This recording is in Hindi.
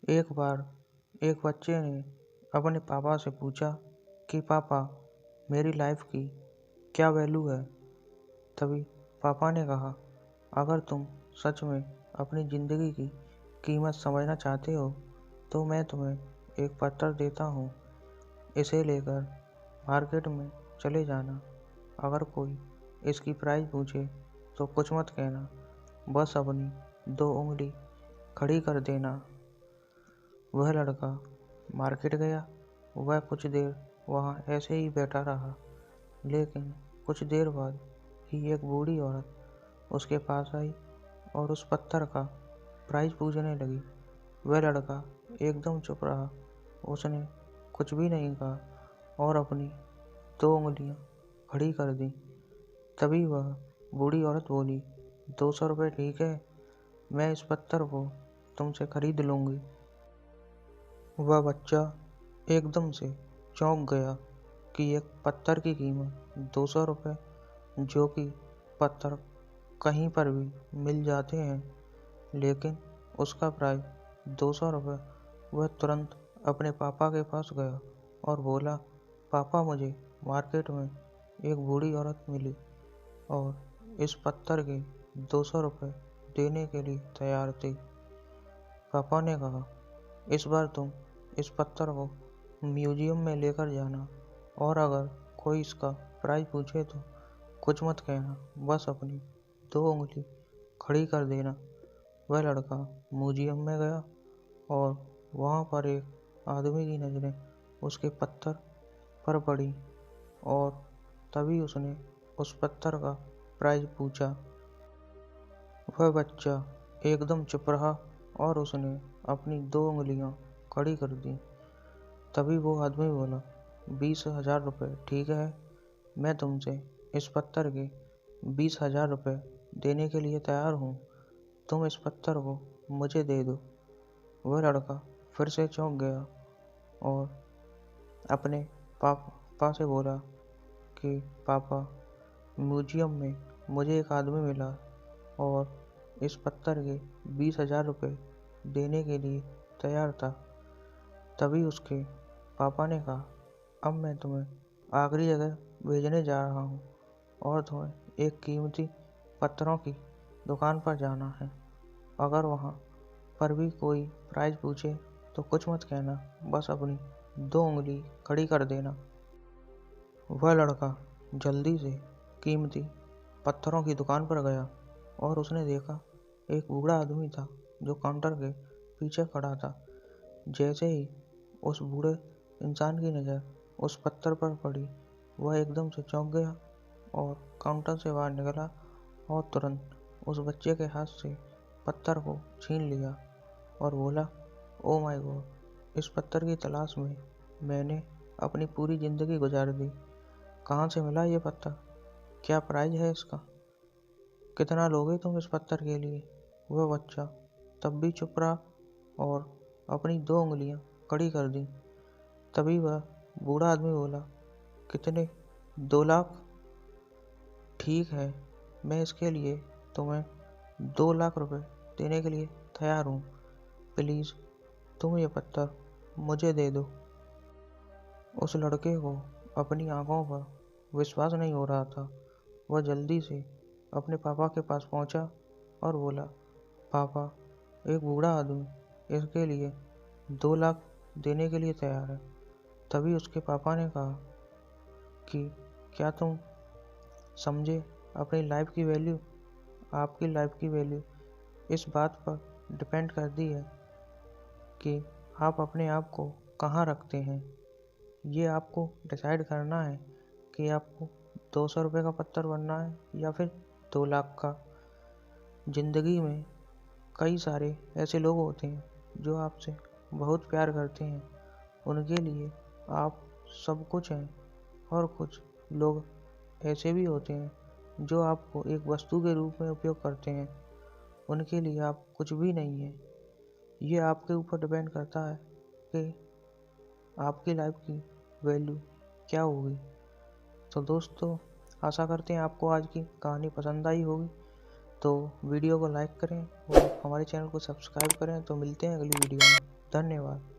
एक बार एक बच्चे ने अपने पापा से पूछा कि पापा, मेरी लाइफ की क्या वैल्यू है। तभी पापा ने कहा, अगर तुम सच में अपनी ज़िंदगी की कीमत समझना चाहते हो तो मैं तुम्हें एक पत्थर देता हूँ। इसे लेकर मार्केट में चले जाना। अगर कोई इसकी प्राइस पूछे तो कुछ मत कहना, बस अपनी 2 उंगली खड़ी कर देना। वह लड़का मार्केट गया। वह कुछ देर वहाँ ऐसे ही बैठा रहा, लेकिन कुछ देर बाद ही एक बूढ़ी औरत उसके पास आई और उस पत्थर का प्राइस पूछने लगी। वह लड़का एकदम चुप रहा। उसने कुछ भी नहीं कहा और अपनी 2 उंगलियां खड़ी कर दी। तभी वह बूढ़ी औरत बोली, 200 रुपये ठीक है, मैं इस पत्थर को तुमसे खरीद लूँगी। वह बच्चा एकदम से चौंक गया कि एक पत्थर की कीमत 200 रुपये, जो कि पत्थर कहीं पर भी मिल जाते हैं, लेकिन उसका प्राइस 200 रुपये। वह तुरंत अपने पापा के पास गया और बोला, पापा, मुझे मार्केट में एक बूढ़ी औरत मिली और इस पत्थर के 200 रुपये देने के लिए तैयार थी। पापा ने कहा, इस बार तुम इस पत्थर को म्यूजियम में लेकर जाना और अगर कोई इसका प्राइस पूछे तो कुछ मत कहना, बस अपनी 2 उंगली खड़ी कर देना। वह लड़का म्यूजियम में गया और वहाँ पर एक आदमी की नज़रें उसके पत्थर पर पड़ी और तभी उसने उस पत्थर का प्राइस पूछा। वह बच्चा एकदम चुप रहा और उसने अपनी 2 उंगलियां खड़ी कर दी। तभी वो आदमी बोला, 20,000 रुपये ठीक है, मैं तुमसे इस पत्थर के 20,000 रुपये देने के लिए तैयार हूँ। तुम इस पत्थर को मुझे दे दो। वह लड़का फिर से चौंक गया और अपने पापा से बोला कि पापा, म्यूजियम में मुझे एक आदमी मिला और इस पत्थर के 20,000 रुपये देने के लिए तैयार था। तभी उसके पापा ने कहा, अब मैं तुम्हें आखिरी जगह भेजने जा रहा हूँ और तुम्हें एक कीमती पत्थरों की दुकान पर जाना है। अगर वहाँ पर भी कोई प्राइस पूछे तो कुछ मत कहना, बस अपनी 2 उंगली खड़ी कर देना। वह लड़का जल्दी से कीमती पत्थरों की दुकान पर गया और उसने देखा एक बूढ़ा आदमी था जो काउंटर के पीछे खड़ा था। जैसे ही उस बूढ़े इंसान की नज़र उस पत्थर पर पड़ी, वह एकदम से चौंक गया और काउंटर से बाहर निकला और तुरंत उस बच्चे के हाथ से पत्थर को छीन लिया और बोला, ओ माय गॉड, इस पत्थर की तलाश में मैंने अपनी पूरी ज़िंदगी गुजार दी। कहाँ से मिला ये पत्थर? क्या प्राइस है इसका? कितना लोगे तुम इस पत्थर के लिए? वह बच्चा तब भी चुप रहा और अपनी 2 उंगलियां खड़ी कर दी। तभी वह बूढ़ा आदमी बोला, कितने? 2 लाख? ठीक है, मैं इसके लिए तुम्हें 2 लाख रुपए देने के लिए तैयार हूँ। प्लीज़ तुम ये पत्थर मुझे दे दो। उस लड़के को अपनी आंखों पर विश्वास नहीं हो रहा था। वह जल्दी से अपने पापा के पास पहुंचा और बोला, पापा, एक बूढ़ा आदमी इसके लिए 2 लाख देने के लिए तैयार है। तभी उसके पापा ने कहा कि क्या तुम समझे अपनी लाइफ की वैल्यू? आपकी लाइफ की वैल्यू इस बात पर डिपेंड करती है कि आप अपने आप को कहाँ रखते हैं। ये आपको डिसाइड करना है कि आपको 200 रुपये का पत्थर बनना है या फिर 2 लाख का। ज़िंदगी में कई सारे ऐसे लोग होते हैं जो आपसे बहुत प्यार करते हैं, उनके लिए आप सब कुछ हैं, और कुछ लोग ऐसे भी होते हैं जो आपको एक वस्तु के रूप में उपयोग करते हैं, उनके लिए आप कुछ भी नहीं हैं। ये आपके ऊपर डिपेंड करता है कि आपकी लाइफ की वैल्यू क्या होगी। तो दोस्तों, आशा करते हैं आपको आज की कहानी पसंद आई होगी। तो वीडियो को लाइक करें और हमारे चैनल को सब्सक्राइब करें। तो मिलते हैं अगली वीडियो में। धन्यवाद।